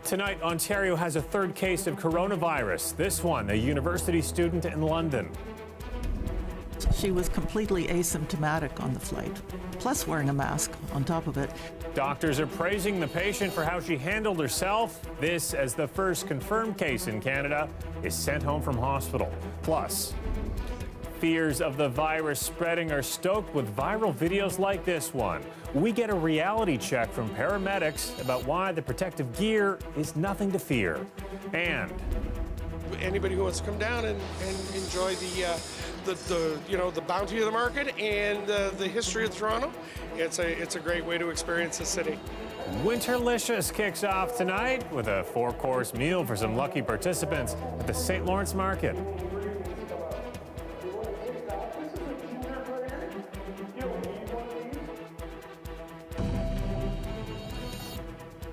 Tonight, Ontario has a third case of coronavirus. This one, a university student in London. She was completely asymptomatic on the flight, plus wearing a mask on top of it. Doctors are praising the patient for how she handled herself. This, as the first confirmed case in Canada, is sent home from hospital. Plus, fears of the virus spreading are stoked with viral videos like this one. We get a reality check from paramedics about why the protective gear is nothing to fear. And anybody who wants to come down and enjoy the bounty of the market and the history of Toronto, it's a great way to experience the city. Winterlicious kicks off tonight with a 4-course meal for some lucky participants at the St. Lawrence Market.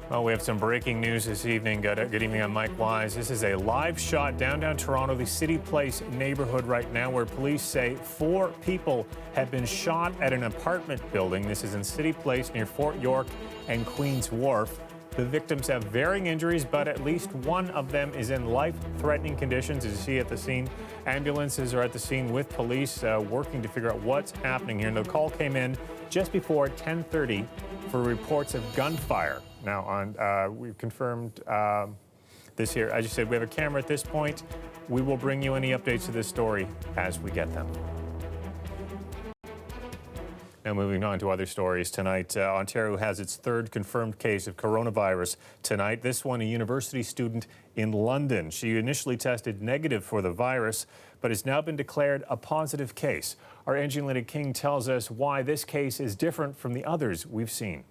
Well, we have some breaking news this evening. Good evening, I'm Mike Wise. This is a live shot downtown Toronto, the City Place neighborhood right now, where police say 4 people have been shot at an apartment building. This is in City Place near Fort York and Queen's Wharf. The victims have varying injuries, but at least one of them is in life-threatening conditions. As you see at the scene, ambulances are at the scene with police working to figure out what's happening here. And the call came in just before 10:30 for reports of gunfire. Now, we've confirmed this here. As you said, we have a camera at this point. We will bring you any updates to this story as we get them. Now moving on to other stories tonight, Ontario has its third confirmed case of coronavirus tonight. This one, a university student in London. She initially tested negative for the virus, but has now been declared a positive case. Our Angelina King tells us why this case is different from the others we've seen.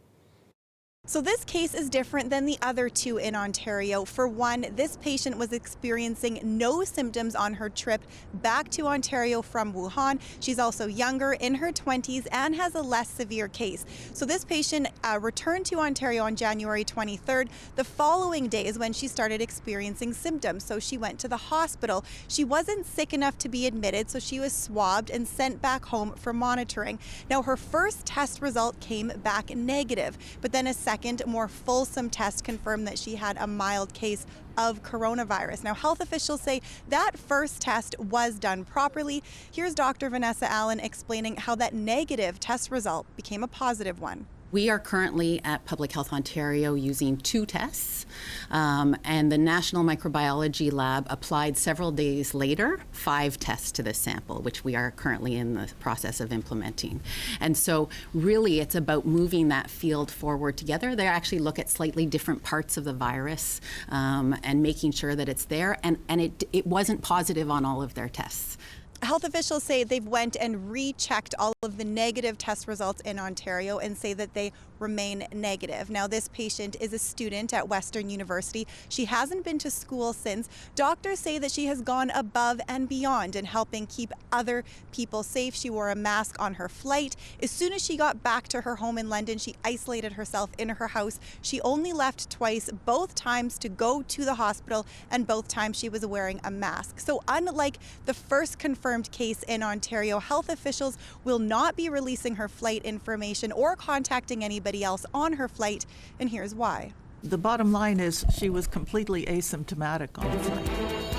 So this case is different than the other 2 in Ontario. For one, this patient was experiencing no symptoms on her trip back to Ontario from Wuhan. She's also younger, in her 20s, and has a less severe case. So this patient returned to Ontario on January 23rd. The following day is when she started experiencing symptoms. So she went to the hospital. She wasn't sick enough to be admitted, so she was swabbed and sent back home for monitoring. Now, her first test result came back negative, but then a second, more fulsome test confirmed that she had a mild case of coronavirus. Now, health officials say that first test was done properly. Here's Dr. Vanessa Allen explaining how that negative test result became a positive one. We are currently at Public Health Ontario using 2 tests, and the National Microbiology Lab applied several days later 5 tests to this sample, which we are currently in the process of implementing. And so really it's about moving that field forward together. They actually look at slightly different parts of the virus and making sure that it's there, and it wasn't positive on all of their tests. Health officials say they've went and rechecked all of the negative test results in Ontario and say that they remain negative. Now, this patient is a student at Western University. She hasn't been to school since. Doctors say that she has gone above and beyond in helping keep other people safe. She wore a mask on her flight. As soon as she got back to her home in London, she isolated herself in her house. She only left twice, both times to go to the hospital, and both times she was wearing a mask. So unlike the first confirmed case in Ontario, health officials will not be releasing her flight information or contacting anybody else on her flight, and here's why. The bottom line is she was completely asymptomatic on the flight,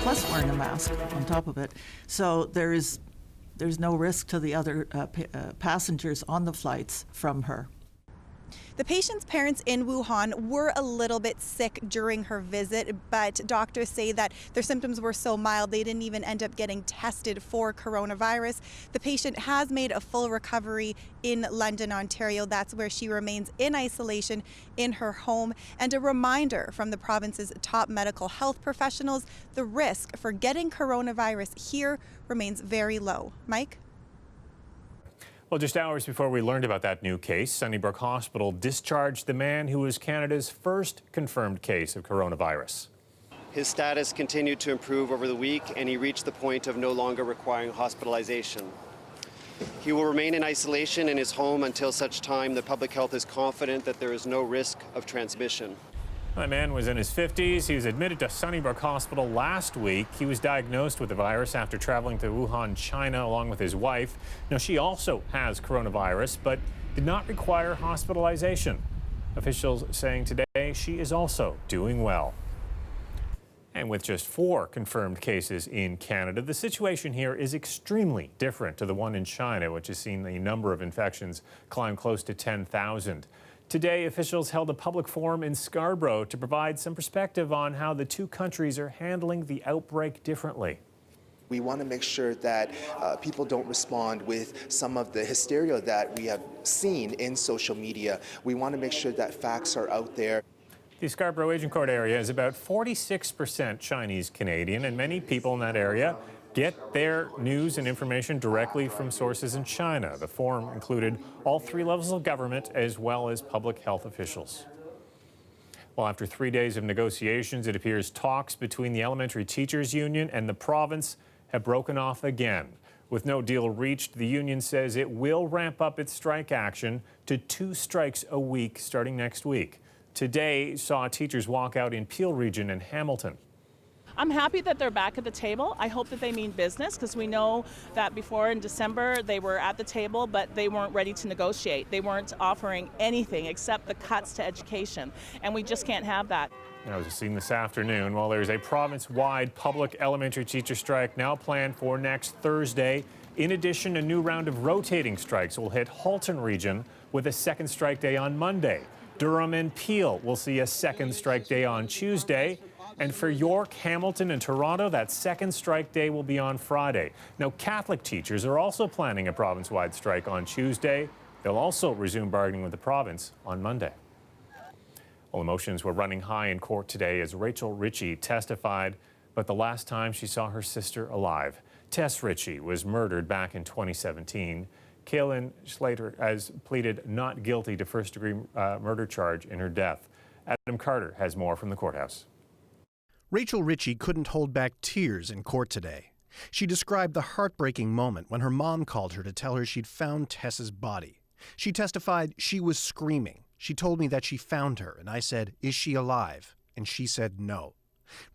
plus wearing a mask on top of it. So there's no risk to the other passengers on the flights from her. The patient's parents in Wuhan were a little bit sick during her visit, but doctors say that their symptoms were so mild they didn't even end up getting tested for coronavirus. The patient has made a full recovery in London, Ontario. That's where she remains in isolation in her home. And a reminder from the province's top medical health professionals, the risk for getting coronavirus here remains very low. Mike? Well, just hours before we learned about that new case, Sunnybrook Hospital discharged the man who was Canada's first confirmed case of coronavirus. His status continued to improve over the week, and he reached the point of no longer requiring hospitalization. He will remain in isolation in his home until such time that public health is confident that there is no risk of transmission. The man was in his 50s. He was admitted to Sunnybrook Hospital last week. He was diagnosed with the virus after traveling to Wuhan, China, along with his wife. Now, she also has coronavirus, but did not require hospitalization. Officials saying today she is also doing well. And with just 4 confirmed cases in Canada, the situation here is extremely different to the one in China, which has seen the number of infections climb close to 10,000. Today, officials held a public forum in Scarborough to provide some perspective on how the 2 countries are handling the outbreak differently. We want to make sure that people don't respond with some of the hysteria that we have seen in social media. We want to make sure that facts are out there. The Scarborough Agincourt area is about 46% Chinese Canadian, and many people in that area get their news and information directly from sources in China. The forum included all 3 levels of government as well as public health officials. Well, after 3 days of negotiations, it appears talks between the Elementary Teachers Union and the province have broken off again. With no deal reached, the union says it will ramp up its strike action to 2 strikes a week starting next week. Today saw teachers walk out in Peel Region and Hamilton. I'm happy that they're back at the table. I hope that they mean business, because we know that before in December they were at the table, but they weren't ready to negotiate. They weren't offering anything except the cuts to education, and we just can't have that. As we've seen this afternoon, well, there's a province-wide public elementary teacher strike now planned for next Thursday. In addition, a new round of rotating strikes will hit Halton Region with a second strike day on Monday. Durham and Peel will see a second strike day on Tuesday. And for York, Hamilton, and Toronto, that second strike day will be on Friday. Now, Catholic teachers are also planning a province-wide strike on Tuesday. They'll also resume bargaining with the province on Monday. Well, emotions were running high in court today as Rachel Ritchie testified, but the last time she saw her sister alive. Tess Ritchie was murdered back in 2017. Kaylin Slater has pleaded not guilty to first-degree murder charge in her death. Adam Carter has more from the courthouse. Rachel Ritchie couldn't hold back tears in court today. She described the heartbreaking moment when her mom called her to tell her she'd found Tess's body. She testified she was screaming. She told me that she found her, and I said, "Is she alive?" And she said no.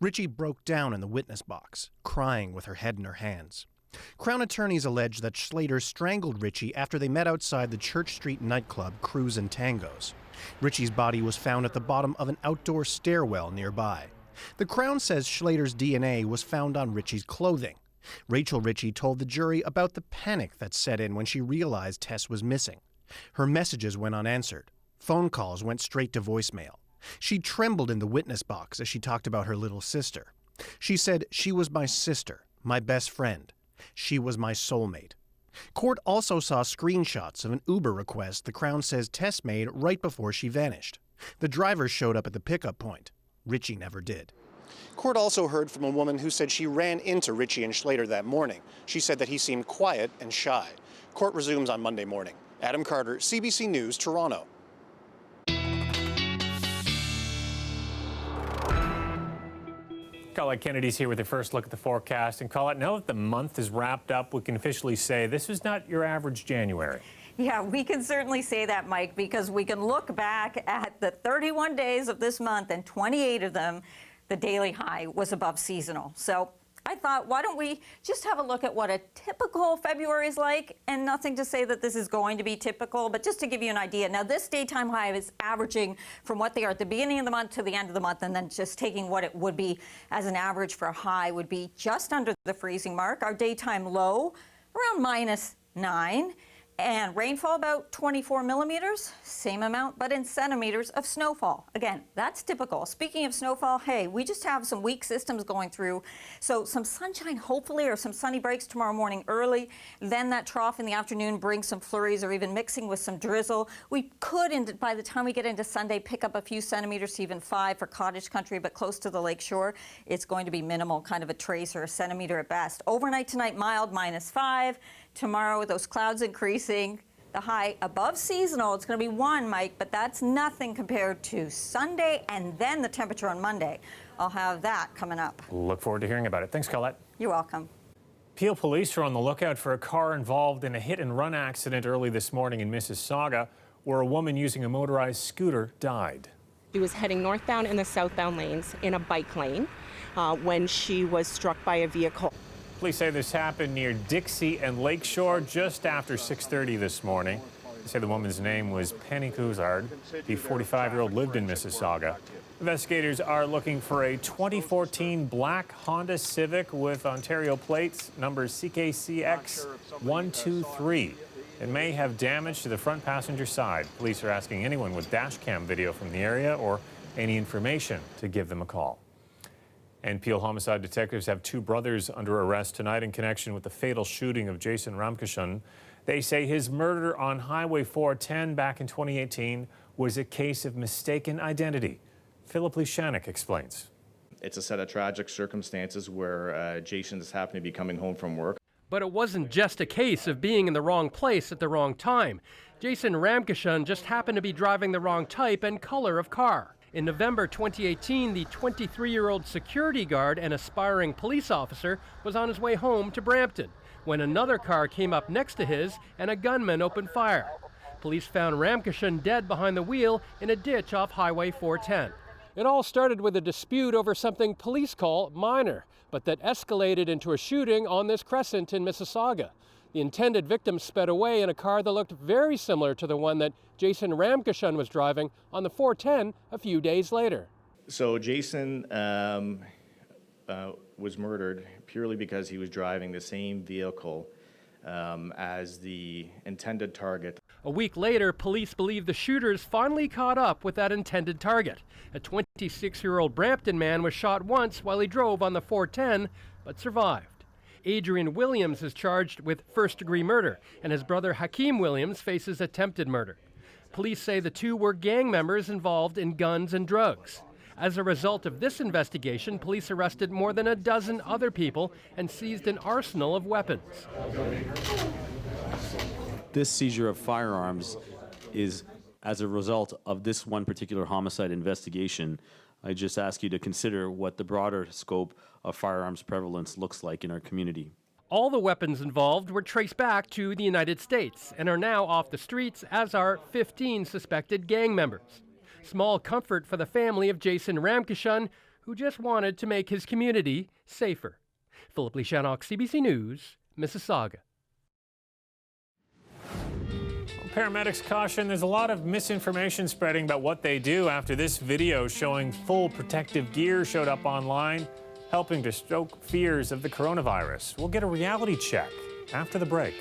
Ritchie broke down in the witness box, crying with her head in her hands. Crown attorneys allege that Slater strangled Ritchie after they met outside the Church Street nightclub Cruise and Tangos. Ritchie's body was found at the bottom of an outdoor stairwell nearby. The Crown says Slater's DNA was found on Ritchie's clothing. Rachel Ritchie told the jury about the panic that set in when she realized Tess was missing. Her messages went unanswered. Phone calls went straight to voicemail. She trembled in the witness box as she talked about her little sister. She said, "She was my sister, my best friend. She was my soulmate." Court also saw screenshots of an Uber request the Crown says Tess made right before she vanished. The driver showed up at the pickup point. Ritchie never did. Court also heard from a woman who said she ran into Ritchie and Slater that morning. She said that he seemed quiet and shy. Court resumes on Monday morning. Adam Carter, CBC News, Toronto. Colette Kennedy's here with a first look at the forecast. And Colette, now that the month is wrapped up, we can officially say this was not your average January. Yeah, we can certainly say that, Mike, because we can look back at the 31 days of this month, and 28 of them, the daily high was above seasonal. So I thought, why don't we just have a look at what a typical February is like, and nothing to say that this is going to be typical, but just to give you an idea. Now, this daytime high is averaging from what they are at the beginning of the month to the end of the month, and then just taking what it would be as an average for a high would be just under the freezing mark. Our daytime low around -9. And rainfall about 24 millimeters, same amount, but in centimeters of snowfall. Again, that's typical. Speaking of snowfall, hey, we just have some weak systems going through. So some sunshine, hopefully, or some sunny breaks tomorrow morning early. Then that trough in the afternoon brings some flurries or even mixing with some drizzle. We could, by the time we get into Sunday, pick up a few centimeters to even 5 for cottage country, but close to the lake shore, it's going to be minimal, kind of a trace or a centimeter at best. Overnight tonight, mild, -5. Tomorrow, with those clouds increasing, the high above seasonal, it's going to be 1, Mike, but that's nothing compared to Sunday and then the temperature on Monday. I'll have that coming up. Look forward to hearing about it. Thanks, Colette. You're welcome. Peel police are on the lookout for a car involved in a hit-and-run accident early this morning in Mississauga, where a woman using a motorized scooter died. She was heading northbound in the southbound lanes in a bike lane when she was struck by a vehicle. Police say this happened near Dixie and Lakeshore just after 6:30 this morning. They say the woman's name was Penny Couzard. The 45-year-old lived in Mississauga. Investigators are looking for a 2014 black Honda Civic with Ontario plates numbers CKCX 123. It may have damage to the front passenger side. Police are asking anyone with dash cam video from the area or any information to give them a call. And Peel homicide detectives have two brothers under arrest tonight in connection with the fatal shooting of Jason Ramkishan. They say his murder on Highway 410 back in 2018 was a case of mistaken identity. Philip Lishanik explains. It's a set of tragic circumstances where Jason just happened to be coming home from work. But it wasn't just a case of being in the wrong place at the wrong time. Jason Ramkishan just happened to be driving the wrong type and color of car. In November 2018, the 23-year-old security guard and aspiring police officer was on his way home to Brampton when another car came up next to his and a gunman opened fire. Police found Ramkishan dead behind the wheel in a ditch off Highway 410. It all started with a dispute over something police call minor, but that escalated into a shooting on this crescent in Mississauga. The intended victim sped away in a car that looked very similar to the one that Jason Ramkishan was driving on the 410 a few days later. So Jason was murdered purely because he was driving the same vehicle as the intended target. A week later, police believe the shooters finally caught up with that intended target. A 26-year-old Brampton man was shot once while he drove on the 410, but survived. Adrian Williams is charged with first-degree murder, and his brother Hakeem Williams faces attempted murder. Police say the two were gang members involved in guns and drugs. As a result of this investigation, police arrested more than a dozen other people and seized an arsenal of weapons. This seizure of firearms is as a result of this one particular homicide investigation. I just ask you to consider what the broader scope of firearms prevalence looks like in our community. All the weapons involved were traced back to the United States and are now off the streets, as are 15 suspected gang members. Small comfort for the family of Jason Ramkishan, who just wanted to make his community safer. Philip Lishanik, CBC News, Mississauga. Paramedics caution there's a lot of misinformation spreading about what they do after this video showing full protective gear showed up online, helping to stoke fears of the coronavirus. We'll get a reality check after the break.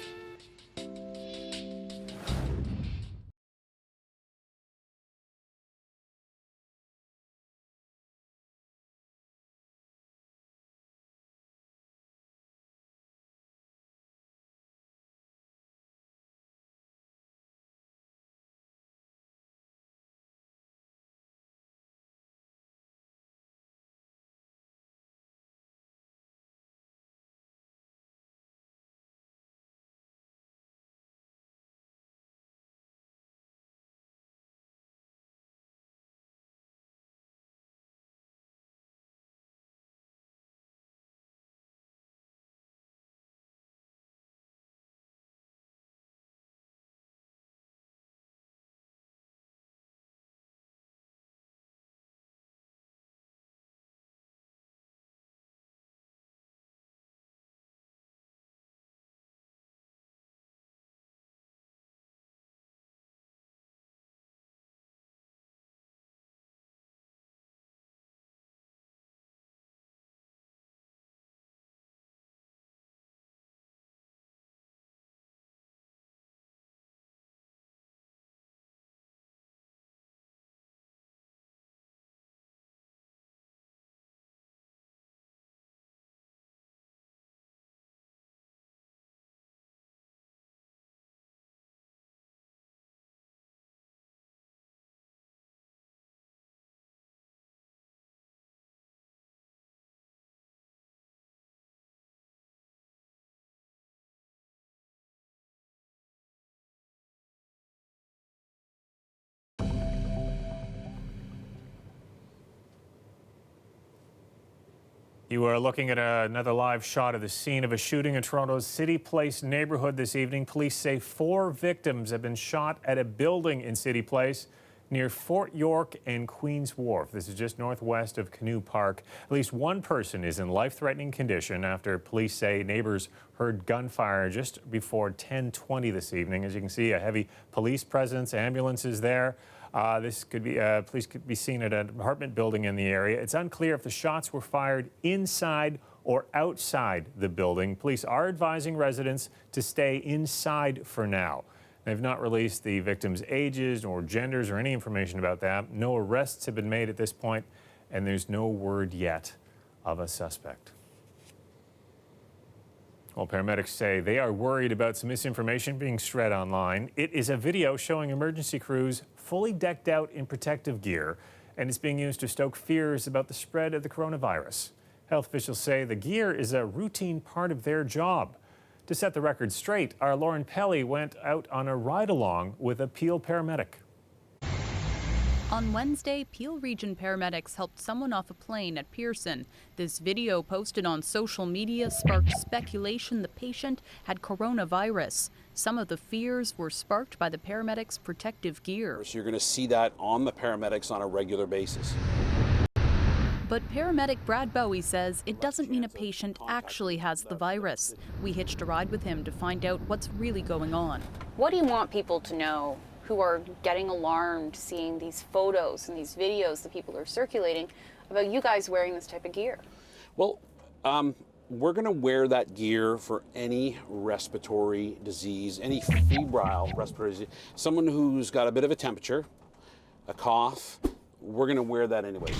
You are looking at another live shot of the scene of a shooting in Toronto's City Place neighborhood this evening. Police say 4 victims have been shot at a building in City Place. near Fort York and Queens Wharf. This is just northwest of Canoe Park. At least one person is in life-threatening condition after police say neighbors heard gunfire just before 10:20 this evening. As you can see, a heavy police presence, ambulances there. This could be police could be seen at an apartment building in the area. It's unclear if the shots were fired inside or outside the building. Police are advising residents to stay inside for now. They've not released the victims' ages or genders or any information about that. No arrests have been made at this point, and there's no word yet of a suspect. Well, paramedics say they are worried about some misinformation being spread online. It is a video showing emergency crews fully decked out in protective gear, and it's being used to stoke fears about the spread of the coronavirus. Health officials say the gear is a routine part of their job. To set the record straight, our Lauren Pelly went out on a ride-along with a Peel paramedic. On Wednesday, Peel Region paramedics helped someone off a plane at Pearson. This video posted on social media sparked speculation the patient had coronavirus. Some of the fears were sparked by the paramedics' protective gear. So you're going to see that on the paramedics on a regular basis. But paramedic Brad Bowie says it doesn't mean a patient actually has the virus. We hitched a ride with him to find out what's really going on. What do you want people to know who are getting alarmed seeing these photos and these videos that people are circulating about you guys wearing this type of gear? Well, we're going to wear that gear for any respiratory disease, any febrile respiratory disease. Someone who's got a bit of a temperature, a cough, we're going to wear that anyways.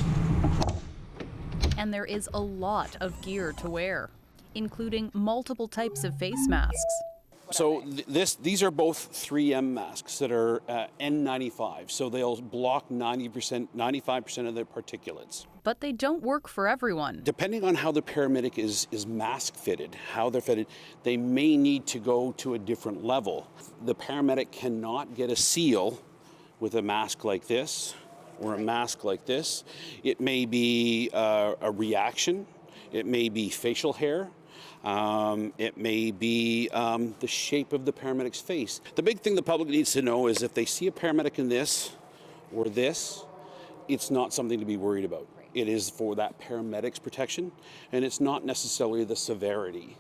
And there is a lot of gear to wear, including multiple types of face masks. So these are both 3M masks that are N95, so they'll block 95% of the particulates. But they don't work for everyone. Depending on how the paramedic is mask fitted, how they're fitted, they may need to go to a different level. The paramedic cannot get a seal with a mask like this or a mask like this. It may be a reaction, it may be facial hair, it may be the shape of the paramedic's face. The big thing the public needs to know is if they see a paramedic in this or this, it's not something to be worried about. It is for that paramedic's protection, and it's not necessarily the severity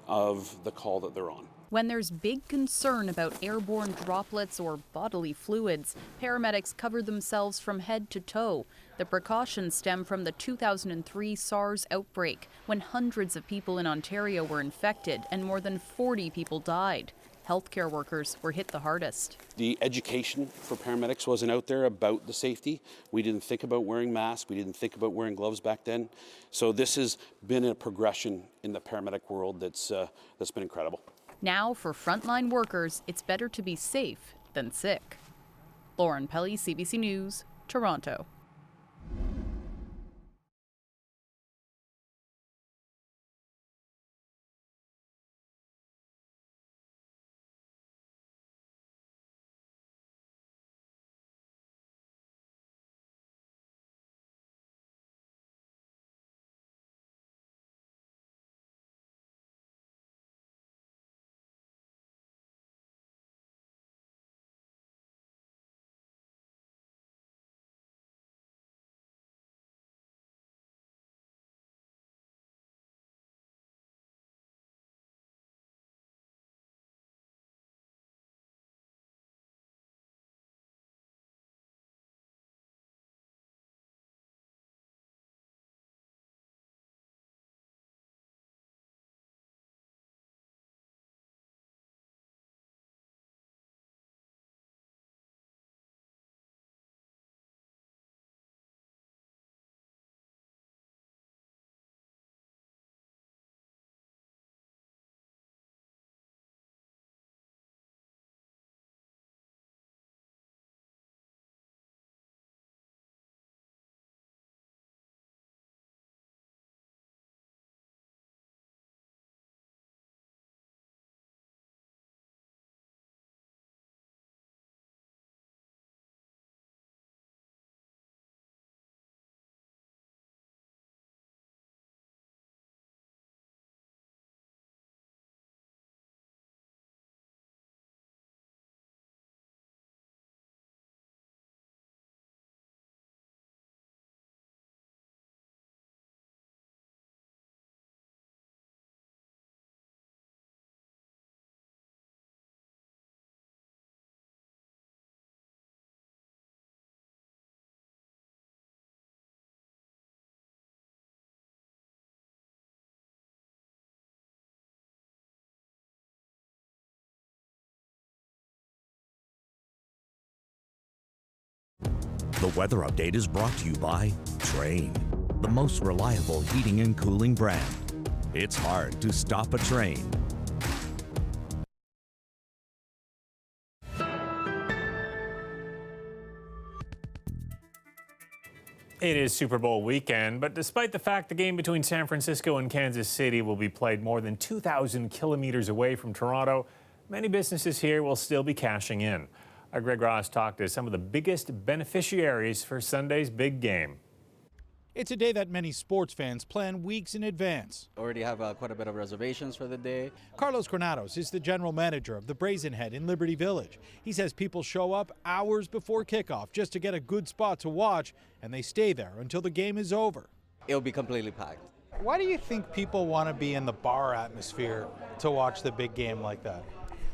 of the call that they're on. When there's big concern about airborne droplets or bodily fluids, paramedics cover themselves from head to toe. The precautions stem from the 2003 SARS outbreak, when hundreds of people in Ontario were infected and more than 40 people died. Healthcare workers were hit the hardest. The education for paramedics wasn't out there about the safety. We didn't think about wearing masks. We didn't think about wearing gloves back then. So this has been a progression in the paramedic world that's been incredible. Now, for frontline workers, it's better to be safe than sick. Lauren Pelly, CBC News, Toronto. The weather update is brought to you by Train, the most reliable heating and cooling brand. It's hard to stop a train. It is Super Bowl weekend, but despite the fact the game between San Francisco and Kansas City will be played more than 2,000 kilometers away from Toronto, many businesses here will still be cashing in. Our Greg Ross talked to some of the biggest beneficiaries for Sunday's big game. It's a day that many sports fans plan weeks in advance. Already have quite a bit of reservations for the day. Carlos Granados is the general manager of the Brazen Head in Liberty Village. He says people show up hours before kickoff just to get a good spot to watch, and they stay there until the game is over. It'll be completely packed. Why do you think people want to be in the bar atmosphere to watch the big game like that?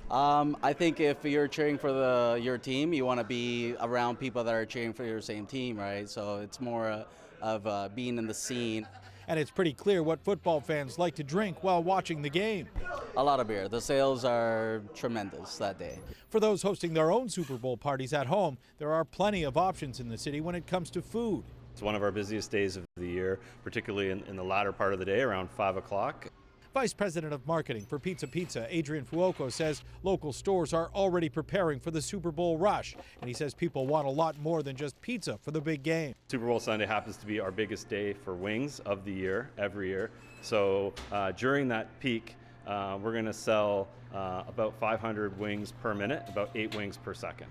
I think if you're cheering for your team, you want to be around people that are cheering for your same team, right? So it's more of being in the scene. And it's pretty clear what football fans like to drink while watching the game. A lot of beer. The sales are tremendous that day. For those hosting their own Super Bowl parties at home, there are plenty of options in the city when it comes to food. It's one of our busiest days of the year, particularly in the latter part of the day, around 5 o'clock. Vice President of Marketing for Pizza, Adrian Fuoco, says local stores are already preparing for the Super Bowl rush. And he says people want a lot more than just pizza for the big game. Super Bowl Sunday happens to be our biggest day for wings of the year, every year. So during that peak, we're going to sell about 500 wings per minute, about 8 wings per second.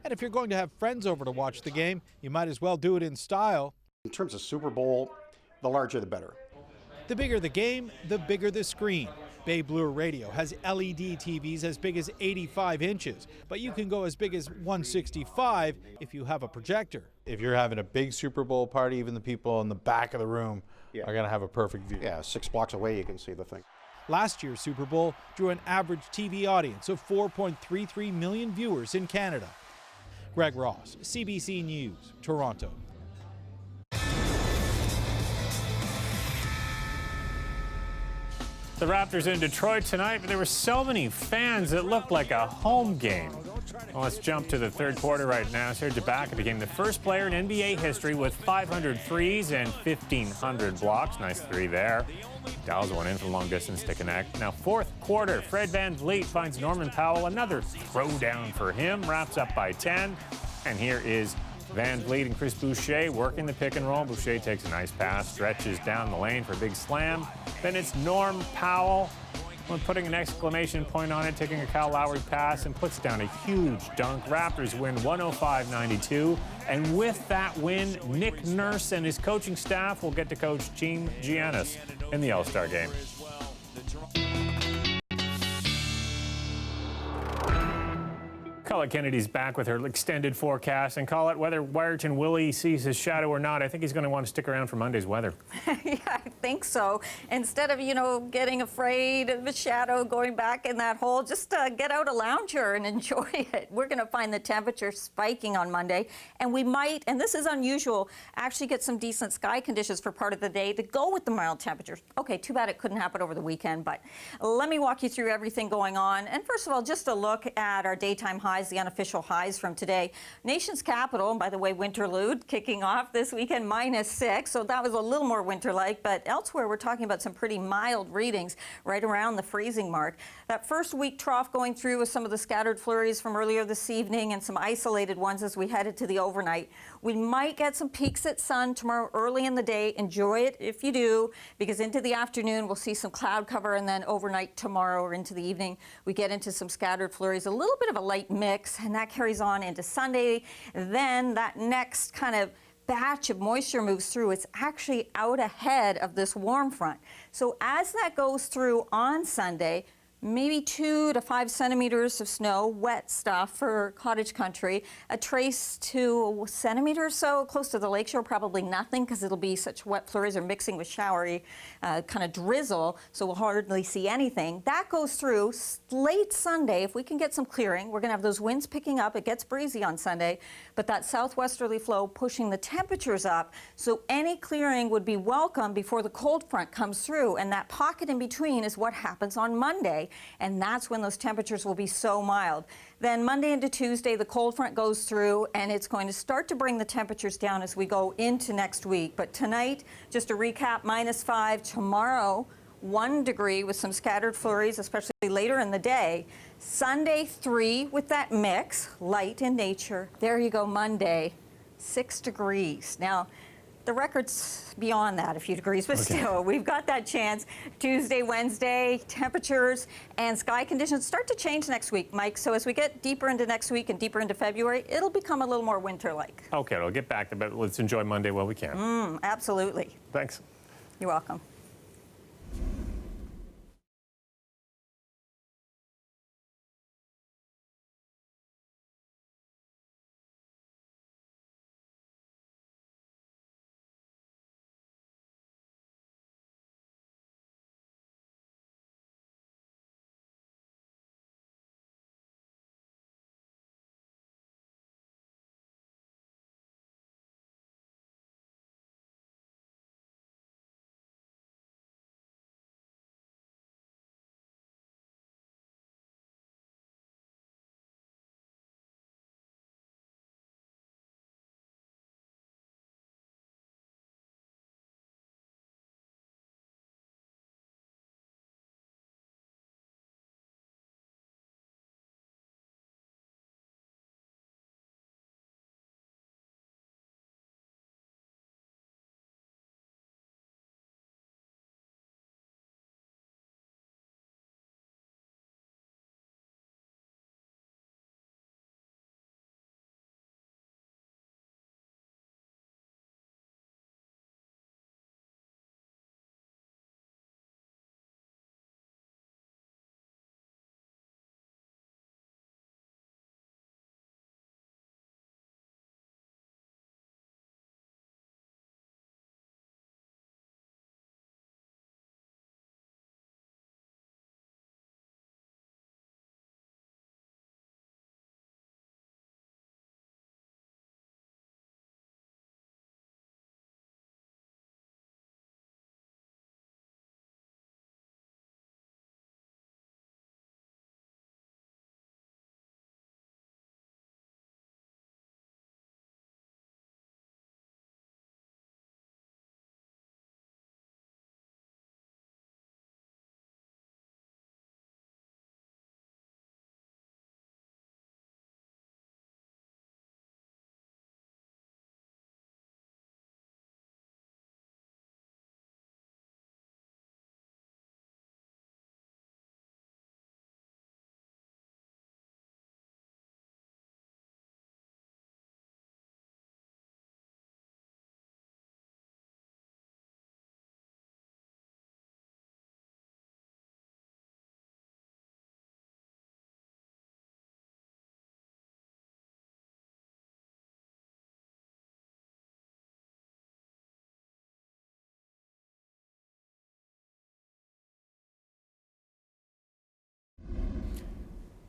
And if you're going to have friends over to watch the game, you might as well do it in style. In terms of Super Bowl, the larger the better. The bigger the game, the bigger the screen. Bay Blue Radio has LED TVs as big as 85 inches, but you can go as big as 165 if you have a projector. If you're having a big Super Bowl party, even the people in the back of the room are going to have a perfect view. Yeah, 6 blocks away you can see the thing. Last year's Super Bowl drew an average TV audience of 4.33 million viewers in Canada. Greg Ross, CBC News, Toronto. The Raptors in Detroit tonight, but there were so many fans it looked like a home game. Well, let's jump to the third quarter right now. Serge Ibaka became the first player in NBA history with 500 threes and 1,500 blocks. Nice three there. Dallas went in for long distance to connect. Now, fourth quarter, Fred VanVleet finds Norman Powell. Another throwdown for him. Wraps up by 10. And here is VanVleet and Chris Boucher working the pick and roll. Boucher takes a nice pass, stretches down the lane for a big slam. Then it's Norm Powell, putting an exclamation point on it, taking a Kyle Lowry pass and puts down a huge dunk. Raptors win 105-92. And with that win, Nick Nurse and his coaching staff will get to coach Team Giannis in the All-Star game. Colette Kennedy's back with her extended forecast. And Colette, whether Wyerton Willie sees his shadow or not, I think he's going to want to stick around for Monday's weather. Yeah, I think so. Instead of, getting afraid of the shadow going back in that hole, just get out a lounger and enjoy it. We're going to find the temperature spiking on Monday. And we might, and this is unusual, actually get some decent sky conditions for part of the day to go with the mild temperatures. Okay, too bad it couldn't happen over the weekend, but let me walk you through everything going on. And first of all, just a look at our daytime highs, the unofficial highs from today. Nation's capital, by the way, Winterlude, kicking off this weekend, -6, so that was a little more winter-like, but elsewhere we're talking about some pretty mild readings right around the freezing mark. That first week trough going through with some of the scattered flurries from earlier this evening and some isolated ones as we headed to the overnight. We might get some peaks at sun tomorrow early in the day. Enjoy it if you do, because into the afternoon we'll see some cloud cover, and then overnight tomorrow or into the evening we get into some scattered flurries, a little bit of a light mix, and that carries on into Sunday. Then that next kind of batch of moisture moves through. It's actually out ahead of this warm front. So as that goes through on Sunday, maybe 2 to 5 centimeters of snow, wet stuff for cottage country. A trace to a centimeter or so close to the lakeshore, probably nothing because it'll be such wet flurries or mixing with showery kind of drizzle, so we'll hardly see anything. That goes through late Sunday. If we can get some clearing, we're going to have those winds picking up. It gets breezy on Sunday, but that southwesterly flow pushing the temperatures up, so any clearing would be welcome before the cold front comes through, and that pocket in between is what happens on Monday. and that's when those temperatures will be so mild. Then Monday into Tuesday, the cold front goes through, and it's going to start to bring the temperatures down as we go into next week. But tonight, just to recap, -5. Tomorrow, 1 degree with some scattered flurries, especially later in the day. Sunday, 3 with that mix, light in nature. There you go, Monday, 6 degrees. Now, the record's beyond that, a few degrees, but still, we've got that chance. Tuesday, Wednesday, temperatures and sky conditions start to change next week, Mike. So as we get deeper into next week and deeper into February, it'll become a little more winter-like. Okay, we'll get back to that, but let's enjoy Monday while we can. Absolutely. Thanks. You're welcome.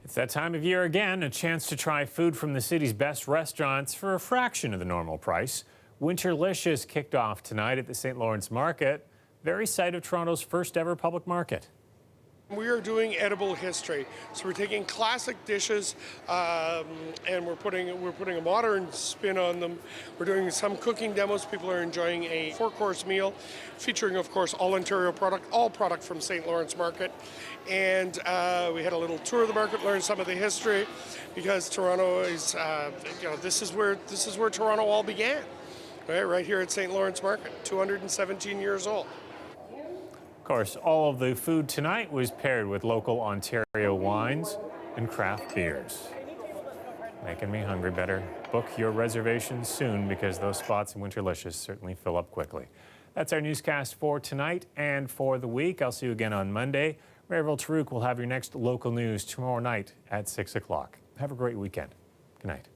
It's that time of year again, a chance to try food from the city's best restaurants for a fraction of the normal price. Winterlicious kicked off tonight at the St. Lawrence Market, very site of Toronto's first ever public market. We are doing edible history, so we're taking classic dishes and we're putting a modern spin on them. We're doing some cooking demos. People are enjoying a 4-course meal, featuring, of course, all Ontario product, all product from St. Lawrence Market. And we had a little tour of the market, learned some of the history, because Toronto is, this is where Toronto all began, right here at St. Lawrence Market, 217 years old. Of course, all of the food tonight was paired with local Ontario wines and craft beers. Making me hungry. Better book your reservations soon, because those spots in Winterlicious certainly fill up quickly. That's our newscast for tonight and for the week. I'll see you again on Monday. Maryville Tarouk will have your next local news tomorrow night at 6 o'clock. Have a great weekend. Good night.